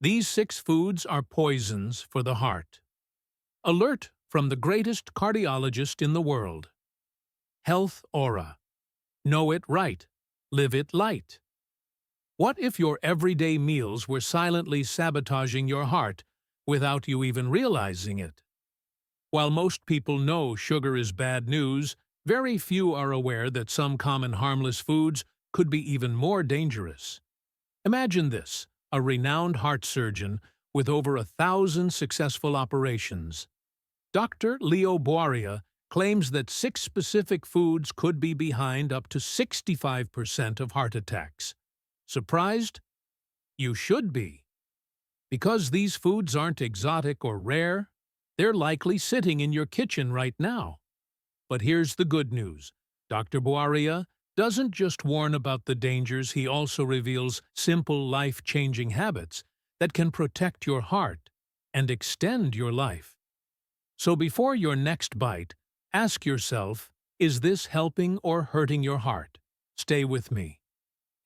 These 6 foods are poisons for the heart. Alert from the greatest cardiologist in the world. Health Aura. Know it right. Live it light. What if your everyday meals were silently sabotaging your heart without you even realizing it? While most people know sugar is bad news, very few are aware that some common harmless foods could be even more dangerous. Imagine this, a renowned heart surgeon with over 1,000 successful operations. Dr. Leo Boaria claims that 6 specific foods could be behind up to 65% of heart attacks. Surprised? You should be. Because these foods aren't exotic or rare, they're likely sitting in your kitchen right now. But here's the good news. Dr. Boaria doesn't just warn about the dangers, he also reveals simple life-changing habits that can protect your heart and extend your life. So before your next bite, ask yourself, is this helping or hurting your heart? Stay with me,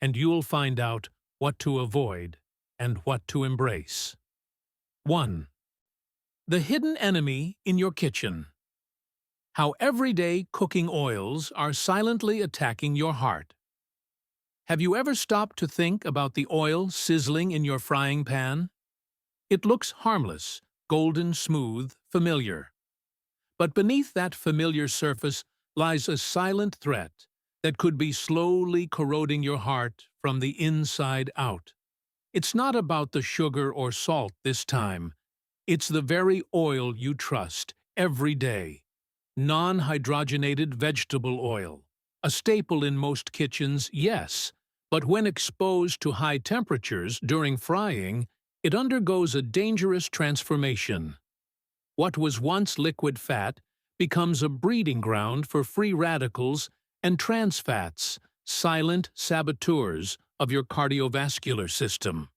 and you'll find out what to avoid and what to embrace. 1. The hidden enemy in your kitchen. How everyday cooking oils are silently attacking your heart. Have you ever stopped to think about the oil sizzling in your frying pan? It looks harmless, golden smooth, familiar. But beneath that familiar surface lies a silent threat that could be slowly corroding your heart from the inside out. It's not about the sugar or salt this time. It's the very oil you trust every day. Non-hydrogenated vegetable oil. A staple in most kitchens, yes, but when exposed to high temperatures during frying, it undergoes a dangerous transformation. What was once liquid fat becomes a breeding ground for free radicals and trans fats, silent saboteurs of your cardiovascular system.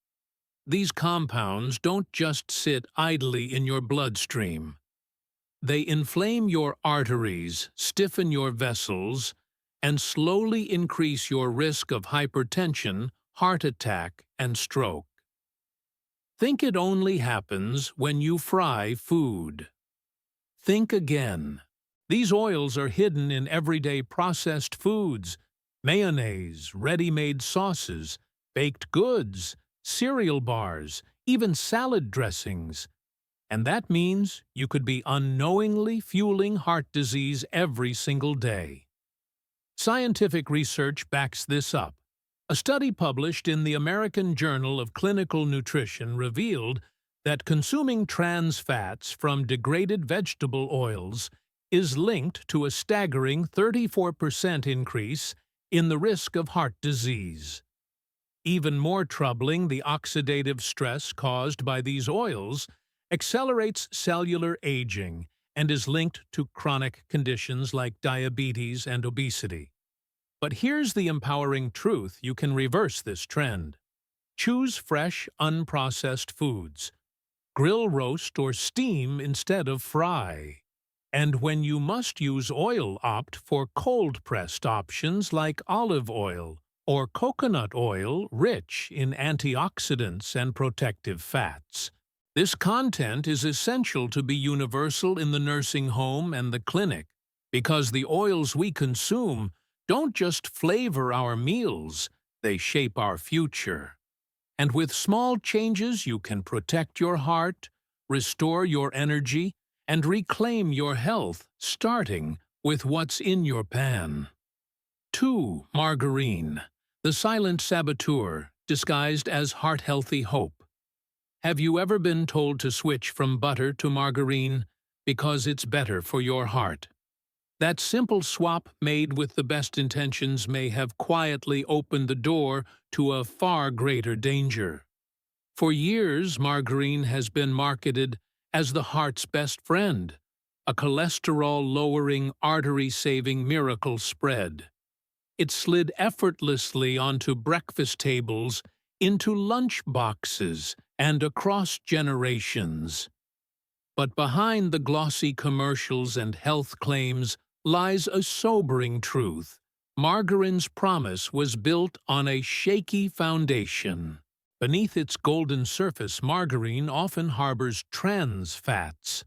These compounds don't just sit idly in your bloodstream. They inflame your arteries, stiffen your vessels, and slowly increase your risk of hypertension, heart attack, and stroke. Think it only happens when you fry food. Think again. These oils are hidden in everyday processed foods, mayonnaise, ready-made sauces, baked goods, cereal bars, even salad dressings. And that means you could be unknowingly fueling heart disease every single day. Scientific research backs this up. A study published in the American Journal of Clinical Nutrition revealed that consuming trans fats from degraded vegetable oils is linked to a staggering 34% increase in the risk of heart disease. Even more troubling, the oxidative stress caused by these oils accelerates cellular aging and is linked to chronic conditions like diabetes and obesity. But here's the empowering truth: you can reverse this trend. Choose fresh, unprocessed foods. Grill, roast, or steam instead of fry. And when you must use oil, opt for cold-pressed options like olive oil or coconut oil rich in antioxidants and protective fats. This content is essential to be universal in the nursing home and the clinic, because the oils we consume don't just flavor our meals, they shape our future. And with small changes, you can protect your heart, restore your energy, and reclaim your health, starting with what's in your pan. 2. Margarine, the silent saboteur disguised as heart-healthy hope. Have you ever been told to switch from butter to margarine because it's better for your heart? That simple swap, made with the best intentions, may have quietly opened the door to a far greater danger. For years, margarine has been marketed as the heart's best friend, a cholesterol-lowering, artery-saving miracle spread. It slid effortlessly onto breakfast tables, into lunch boxes, and across generations. But behind the glossy commercials and health claims lies a sobering truth. Margarine's promise was built on a shaky foundation. Beneath its golden surface, margarine often harbors trans fats,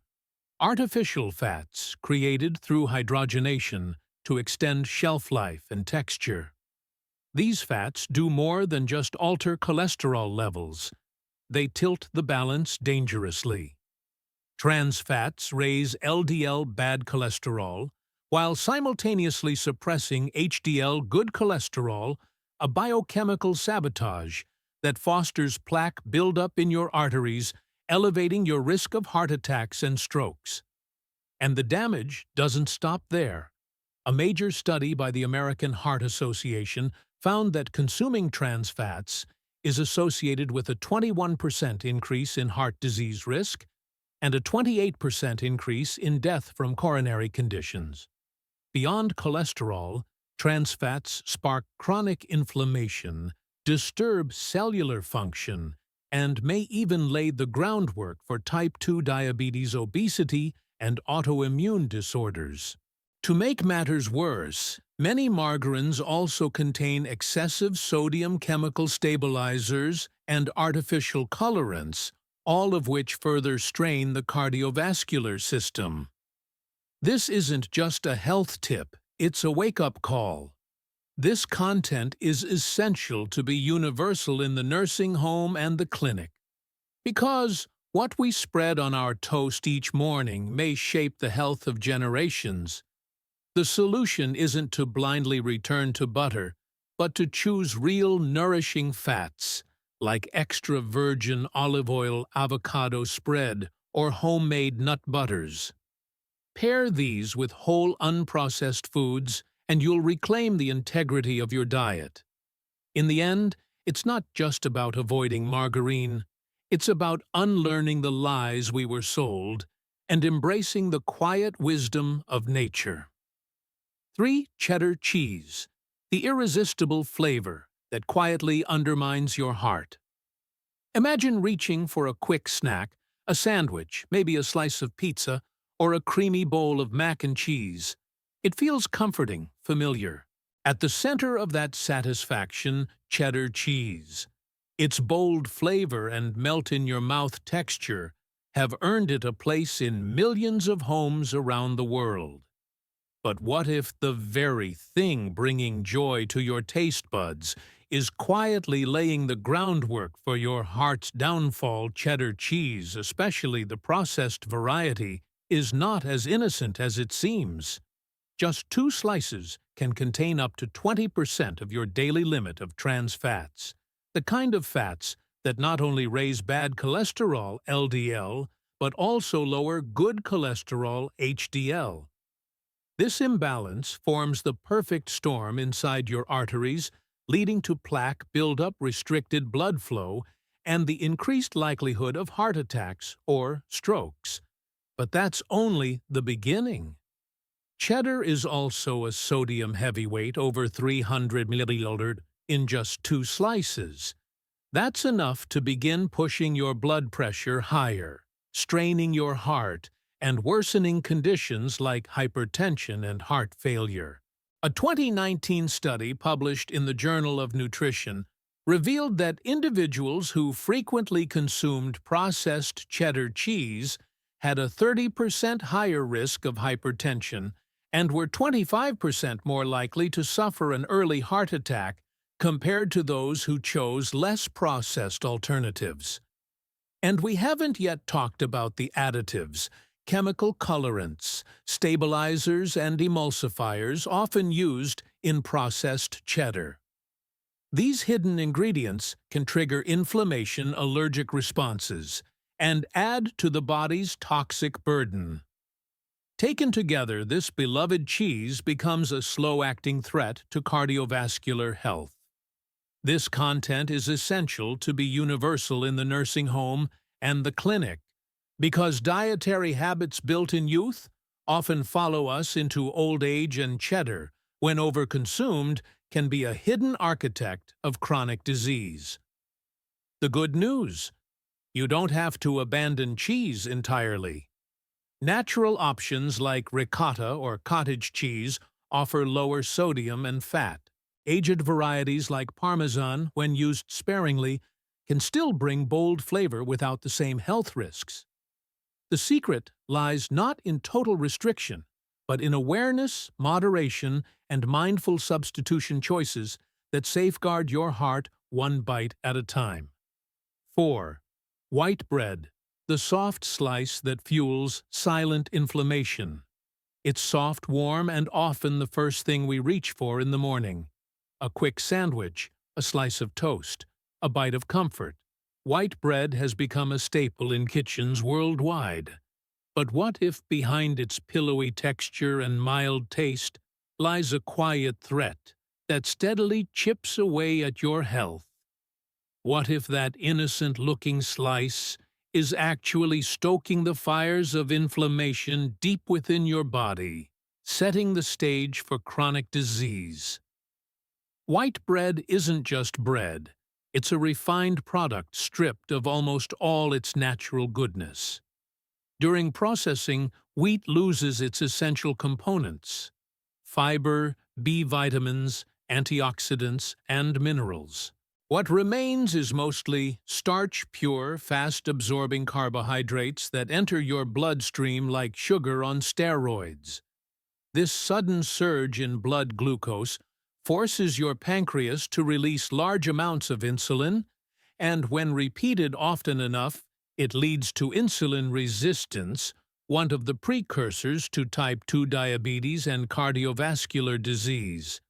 artificial fats created through hydrogenation to extend shelf life and texture. These fats do more than just alter cholesterol levels. They tilt the balance dangerously. Trans fats raise LDL bad cholesterol while simultaneously suppressing HDL good cholesterol, a biochemical sabotage that fosters plaque buildup in your arteries, elevating your risk of heart attacks and strokes. And the damage doesn't stop there. A major study by the American Heart Association found that consuming trans fats is associated with a 21% increase in heart disease risk and a 28% increase in death from coronary conditions. Beyond cholesterol, trans fats spark chronic inflammation, disturb cellular function, and may even lay the groundwork for type 2 diabetes, obesity, and autoimmune disorders. To make matters worse, many margarines also contain excessive sodium chemical stabilizers and artificial colorants, all of which further strain the cardiovascular system. This isn't just a health tip, it's a wake-up call. This content is essential to be universal in the nursing home and the clinic. Because what we spread on our toast each morning may shape the health of generations. The solution isn't to blindly return to butter, but to choose real nourishing fats, like extra virgin olive oil avocado spread or homemade nut butters. Pair these with whole unprocessed foods, and you'll reclaim the integrity of your diet. In the end, it's not just about avoiding margarine. It's about unlearning the lies we were sold and embracing the quiet wisdom of nature. 3. Cheddar cheese, the irresistible flavor that quietly undermines your heart. Imagine reaching for a quick snack, a sandwich, maybe a slice of pizza, or a creamy bowl of mac and cheese. It feels comforting, familiar. At the center of that satisfaction, cheddar cheese. Its bold flavor and melt-in-your-mouth texture have earned it a place in millions of homes around the world. But what if the very thing bringing joy to your taste buds is quietly laying the groundwork for your heart's downfall? Cheddar cheese, especially the processed variety, is not as innocent as it seems. Just 2 slices can contain up to 20% of your daily limit of trans fats, the kind of fats that not only raise bad cholesterol, LDL, but also lower good cholesterol, HDL. This imbalance forms the perfect storm inside your arteries, leading to plaque buildup, restricted blood flow, and the increased likelihood of heart attacks or strokes. But that's only the beginning. Cheddar is also a sodium heavyweight, over 300 milliliters in just 2 slices. That's enough to begin pushing your blood pressure higher, straining your heart, and worsening conditions like hypertension and heart failure. A 2019 study published in the Journal of Nutrition revealed that individuals who frequently consumed processed cheddar cheese had a 30% higher risk of hypertension and were 25% more likely to suffer an early heart attack compared to those who chose less processed alternatives. And we haven't yet talked about the additives, chemical colorants, stabilizers, and emulsifiers often used in processed cheddar. These hidden ingredients can trigger inflammation, allergic responses, and add to the body's toxic burden. Taken together, this beloved cheese becomes a slow-acting threat to cardiovascular health. This content is essential to be universal in the nursing home and the clinic, because dietary habits built in youth often follow us into old age, and cheddar, when overconsumed, can be a hidden architect of chronic disease. The good news: you don't have to abandon cheese entirely. Natural options like ricotta or cottage cheese offer lower sodium and fat. Aged varieties like Parmesan, when used sparingly, can still bring bold flavor without the same health risks. The secret lies not in total restriction, but in awareness, moderation, and mindful substitution choices that safeguard your heart one bite at a time. 4. White bread, the soft slice that fuels silent inflammation. It's soft, warm, and often the first thing we reach for in the morning. A quick sandwich, a slice of toast, a bite of comfort. White bread has become a staple in kitchens worldwide. But what if behind its pillowy texture and mild taste lies a quiet threat that steadily chips away at your health? What if that innocent-looking slice is actually stoking the fires of inflammation deep within your body, setting the stage for chronic disease? White bread isn't just bread. It's a refined product stripped of almost all its natural goodness. During processing, wheat loses its essential components: fiber, B vitamins, antioxidants, and minerals. What remains is mostly starch-pure, fast-absorbing carbohydrates that enter your bloodstream like sugar on steroids. This sudden surge in blood glucose forces your pancreas to release large amounts of insulin, and when repeated often enough, it leads to insulin resistance, one of the precursors to type 2 diabetes and cardiovascular disease.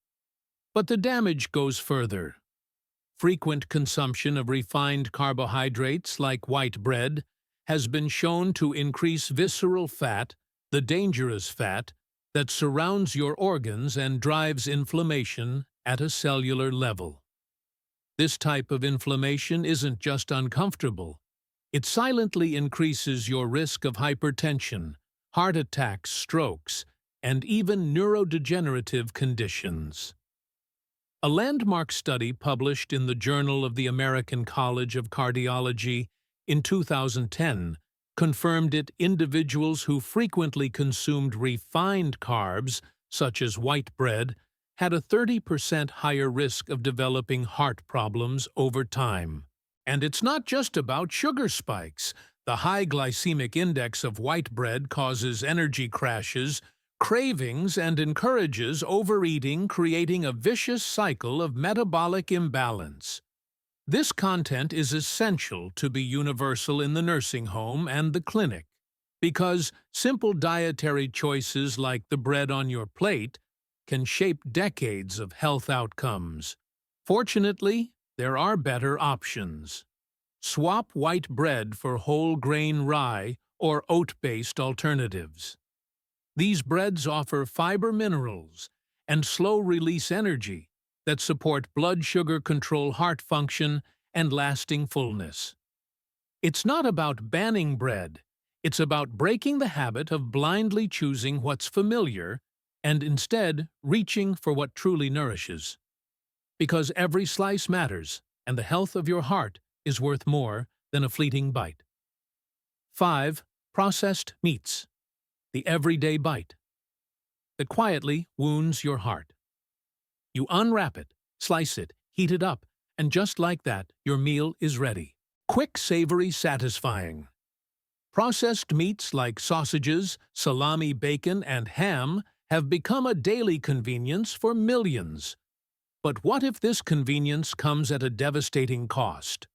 But the damage goes further. Frequent consumption of refined carbohydrates like white bread has been shown to increase visceral fat, the dangerous fat that surrounds your organs and drives inflammation at a cellular level. This type of inflammation isn't just uncomfortable. It silently increases your risk of hypertension, heart attacks, strokes, and even neurodegenerative conditions. A landmark study published in the Journal of the American College of Cardiology in 2010 confirmed it. Individuals who frequently consumed refined carbs, such as white bread, had a 30% higher risk of developing heart problems over time. And it's not just about sugar spikes. The high glycemic index of white bread causes energy crashes, cravings, and encourages overeating, creating a vicious cycle of metabolic imbalance. This content is essential to be universal in the nursing home and the clinic, because simple dietary choices like the bread on your plate can shape decades of health outcomes. Fortunately, there are better options. Swap white bread for whole grain rye or oat-based alternatives. These breads offer fiber minerals and slow-release energy that support blood sugar control, heart function, and lasting fullness. It's not about banning bread. It's about breaking the habit of blindly choosing what's familiar and instead reaching for what truly nourishes. Because every slice matters, and the health of your heart is worth more than a fleeting bite. 5. Processed meats. The everyday bite that quietly wounds your heart. You unwrap it, slice it, heat it up, and just like that, your meal is ready. Quick, savory, satisfying. Processed meats like sausages, salami, bacon, and ham have become a daily convenience for millions. But what if this convenience comes at a devastating cost?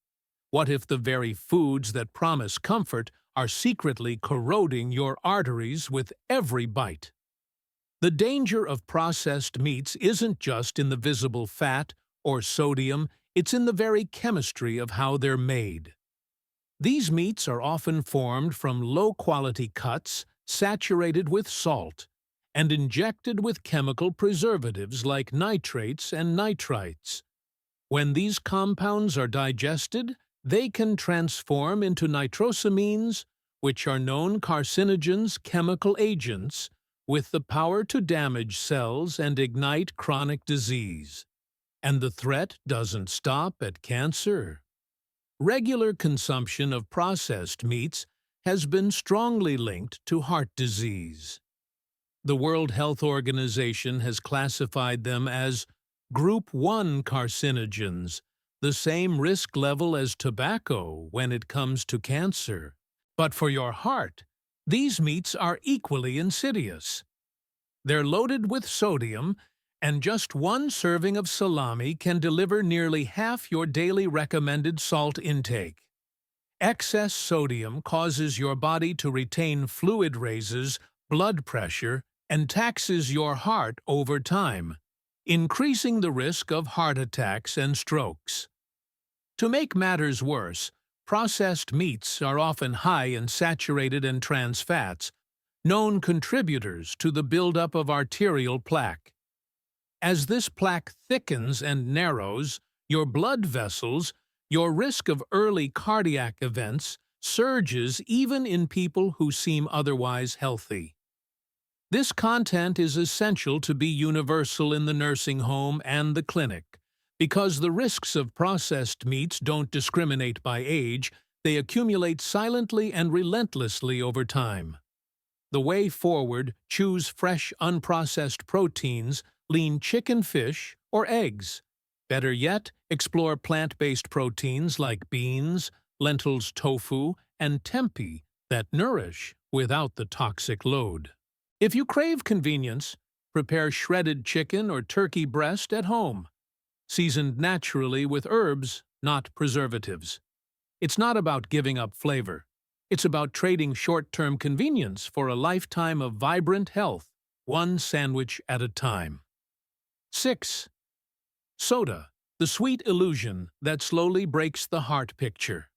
What if the very foods that promise comfort are secretly corroding your arteries with every bite? The danger of processed meats isn't just in the visible fat or sodium, it's in the very chemistry of how they're made. These meats are often formed from low-quality cuts, saturated with salt, and injected with chemical preservatives like nitrates and nitrites. When these compounds are digested, they can transform into nitrosamines, which are known carcinogens, chemical agents, with the power to damage cells and ignite chronic disease. And the threat doesn't stop at cancer. Regular consumption of processed meats has been strongly linked to heart disease. The World Health Organization has classified them as Group 1 carcinogens, the same risk level as tobacco when it comes to cancer. But for your heart, these meats are equally insidious. They're loaded with sodium, and just one serving of salami can deliver nearly half your daily recommended salt intake. Excess sodium causes your body to retain fluid, raises blood pressure, and taxes your heart over time, increasing the risk of heart attacks and strokes. To make matters worse, processed meats are often high in saturated and trans fats, known contributors to the buildup of arterial plaque. As this plaque thickens and narrows your blood vessels, your risk of early cardiac events surges even in people who seem otherwise healthy. This content is essential to be universal in the nursing home and the clinic, because the risks of processed meats don't discriminate by age, they accumulate silently and relentlessly over time. The way forward: choose fresh, unprocessed proteins, lean chicken, fish, or eggs. Better yet, explore plant-based proteins like beans, lentils, tofu, and tempeh that nourish without the toxic load. If you crave convenience, prepare shredded chicken or turkey breast at home, seasoned naturally with herbs, not preservatives. It's not about giving up flavor. It's about trading short-term convenience for a lifetime of vibrant health, one sandwich at a time. 6. Soda, the sweet illusion that slowly breaks the heart picture.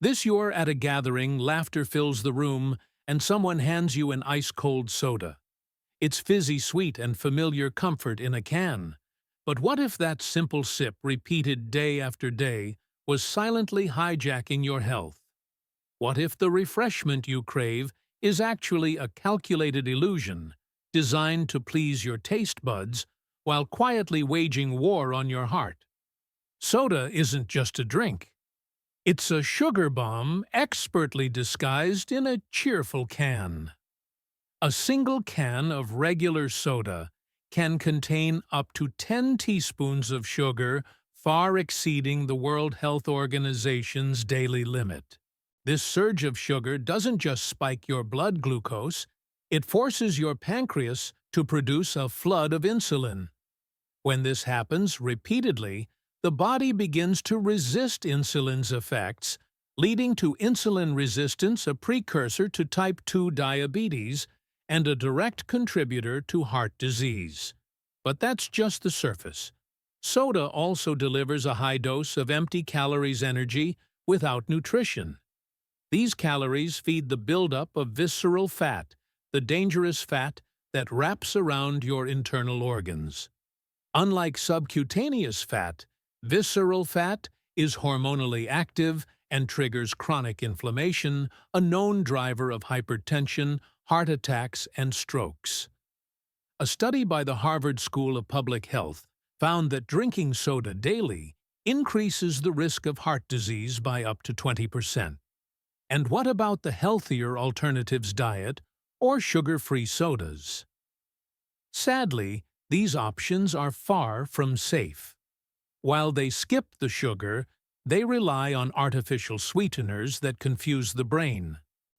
This: you're at a gathering, laughter fills the room, and someone hands you an ice-cold soda. It's fizzy sweet and familiar comfort in a can. But what if that simple sip, repeated day after day, was silently hijacking your health? What if the refreshment you crave is actually a calculated illusion, designed to please your taste buds, while quietly waging war on your heart? Soda isn't just a drink. It's a sugar bomb expertly disguised in a cheerful can. A single can of regular soda can contain up to 10 teaspoons of sugar, far exceeding the World Health Organization's daily limit. This surge of sugar doesn't just spike your blood glucose, it forces your pancreas to produce a flood of insulin. When this happens repeatedly, the body begins to resist insulin's effects, leading to insulin resistance, a precursor to type 2 diabetes and a direct contributor to heart disease. But that's just the surface. Soda also delivers a high dose of empty calories energy without nutrition. These calories feed the buildup of visceral fat, the dangerous fat that wraps around your internal organs. Unlike subcutaneous fat, visceral fat is hormonally active and triggers chronic inflammation, a known driver of hypertension, heart attacks, and strokes. A study by the Harvard School of Public Health found that drinking soda daily increases the risk of heart disease by up to 20%. And what about the healthier alternatives: diet or sugar-free sodas? Sadly, these options are far from safe. While they skip the sugar, they rely on artificial sweeteners that confuse the brain.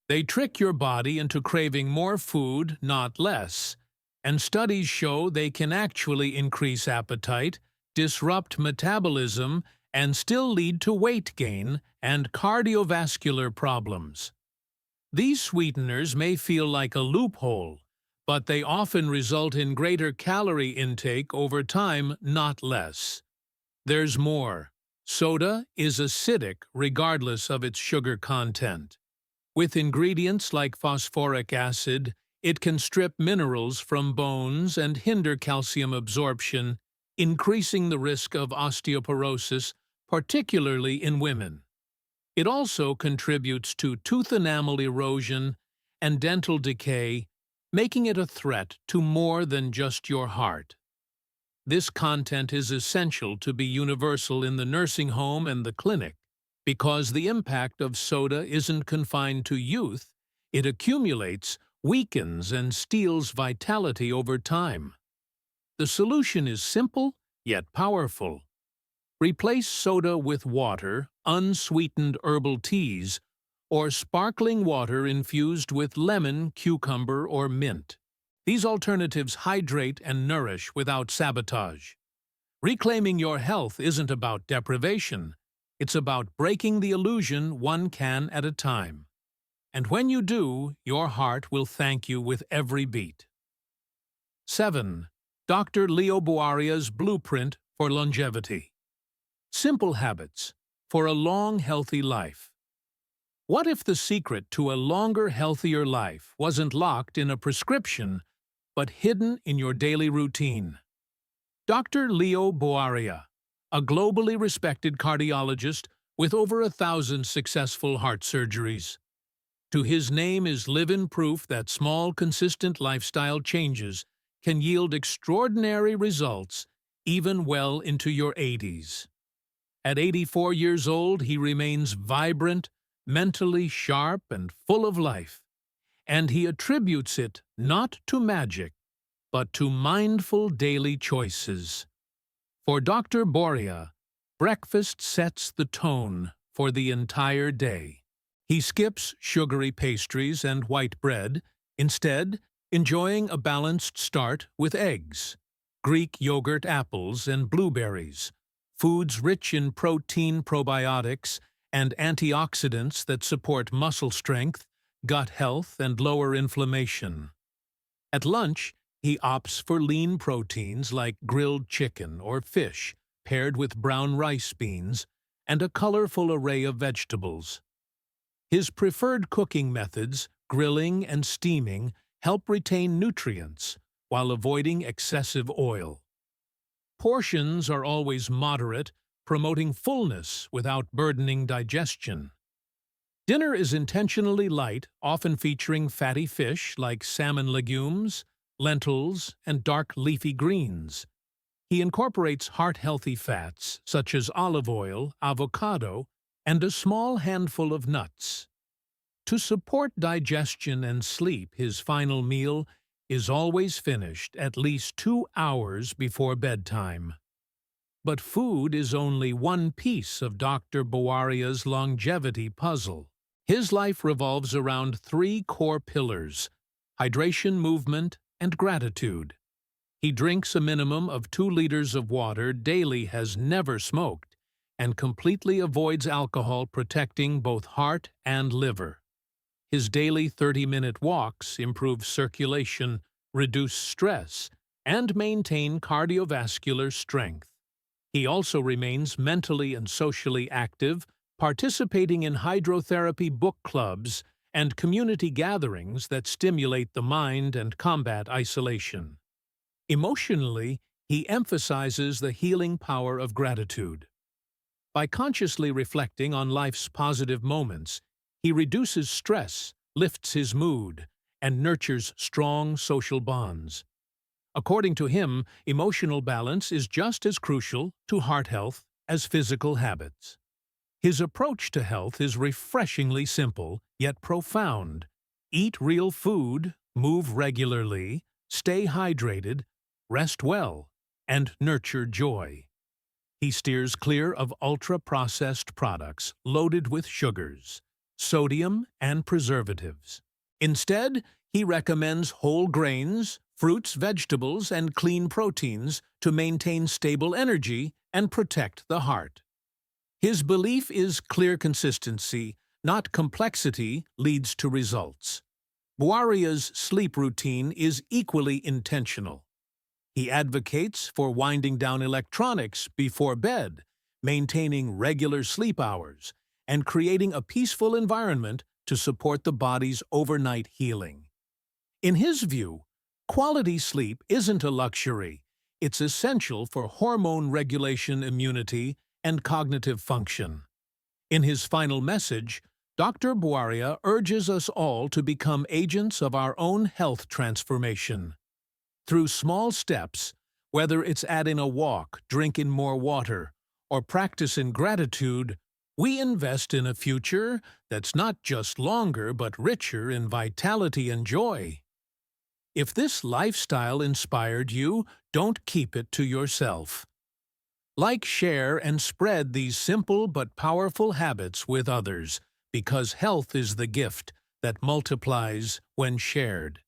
They trick your body into craving more food, not less, and studies show they can actually increase appetite, disrupt metabolism, and still lead to weight gain and cardiovascular problems. These sweeteners may feel like a loophole, but they often result in greater calorie intake over time, not less. There's more. Soda is acidic regardless of its sugar content. With ingredients like phosphoric acid, it can strip minerals from bones and hinder calcium absorption, increasing the risk of osteoporosis, particularly in women. It also contributes to tooth enamel erosion and dental decay, making it a threat to more than just your heart. This content is essential to be universal in the nursing home and the clinic, because the impact of soda isn't confined to youth, it accumulates, weakens, and steals vitality over time. The solution is simple, yet powerful. Replace soda with water, unsweetened herbal teas, or sparkling water infused with lemon, cucumber, or mint. These alternatives hydrate and nourish without sabotage. Reclaiming your health isn't about deprivation. It's about breaking the illusion one can at a time. And when you do, your heart will thank you with every beat. 7. Dr. Leo Boaria's Blueprint for Longevity. Simple habits for a long, healthy life. What if the secret to a longer, healthier life wasn't locked in a prescription, but hidden in your daily routine? Dr. Leo Boaria, a globally respected cardiologist with over 1,000 successful heart surgeries. To his name is live-in proof that small, consistent lifestyle changes can yield extraordinary results even well into your 80s. At 84 years old, he remains vibrant, mentally sharp, and full of life. And he attributes it not to magic, but to mindful daily choices. For Dr. Boaria, breakfast sets the tone for the entire day. He skips sugary pastries and white bread, instead enjoying a balanced start with eggs, Greek yogurt, apples, and blueberries, foods rich in protein, probiotics, and antioxidants that support muscle strength, gut health, and lower inflammation. At lunch, he opts for lean proteins like grilled chicken or fish, paired with brown rice beans, and a colorful array of vegetables. His preferred cooking methods, grilling and steaming, help retain nutrients while avoiding excessive oil. Portions are always moderate, promoting fullness without burdening digestion. Dinner is intentionally light, often featuring fatty fish like salmon legumes, lentils, and dark leafy greens. He incorporates heart-healthy fats such as olive oil, avocado, and a small handful of nuts. To support digestion and sleep, his final meal is always finished at least 2 hours before bedtime. But food is only one piece of Dr. Boaria's longevity puzzle. His life revolves around 3 core pillars: hydration, movement, and gratitude. He drinks a minimum of 2 liters of water daily, has never smoked, and completely avoids alcohol, protecting both heart and liver. His daily 30-minute walks improve circulation, reduce stress, and maintain cardiovascular strength. He also remains mentally and socially active, participating in hydrotherapy book clubs and community gatherings that stimulate the mind and combat isolation. Emotionally, he emphasizes the healing power of gratitude. By consciously reflecting on life's positive moments, he reduces stress, lifts his mood, and nurtures strong social bonds. According to him, emotional balance is just as crucial to heart health as physical habits. His approach to health is refreshingly simple, yet profound. Eat real food, move regularly, stay hydrated, rest well, and nurture joy. He steers clear of ultra-processed products loaded with sugars, sodium, and preservatives. Instead, he recommends whole grains, fruits, vegetables, and clean proteins to maintain stable energy and protect the heart. His belief is clear consistency, not complexity, leads to results. Boaria's sleep routine is equally intentional. He advocates for winding down electronics before bed, maintaining regular sleep hours, and creating a peaceful environment to support the body's overnight healing. In his view, quality sleep isn't a luxury. It's essential for hormone regulation, immunity, and cognitive function. In his final message, Dr. Boaria urges us all to become agents of our own health transformation. Through small steps, whether it's adding a walk, drinking more water, or practicing gratitude, we invest in a future that's not just longer but richer in vitality and joy. If this lifestyle inspired you, don't keep it to yourself. Like, share, and spread these simple but powerful habits with others, because health is the gift that multiplies when shared.